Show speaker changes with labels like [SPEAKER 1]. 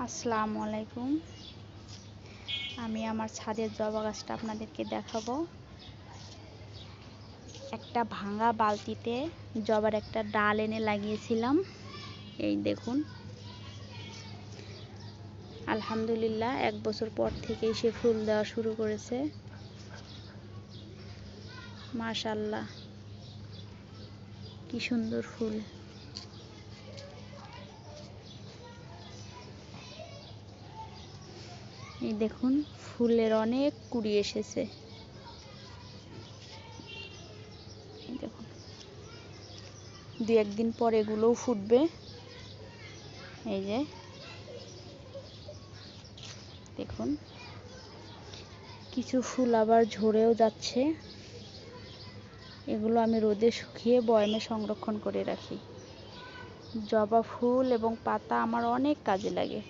[SPEAKER 1] আসসালামু আলাইকুম। আমি আমার ছাদের জবা গাছটা আপনাদেরকে দেখাবো। একটা ভাঙা বালতিতে জবার একটা ডাল এনে লাগিয়েছিলাম। এই দেখুন, আলহামদুলিল্লাহ 1 বছর পর থেকেই সে ফুল দেওয়া শুরু করেছে। মাশাআল্লাহ, কি সুন্দর ফুল। এই দেখুন, ফুলের অনেক কুঁড়ি এসেছে। এই দেখুন, 2-1 দিন পর এগুলোও ফুটবে। এই যে দেখুন, কিছু ফুল আবার ঝরেও যাচ্ছে। এগুলো আমি রোদে শুকিয়ে বয়ামে সংরক্ষণ করে রাখি। জবা ফুল এবং পাতা আমার অনেক কাজে লাগে।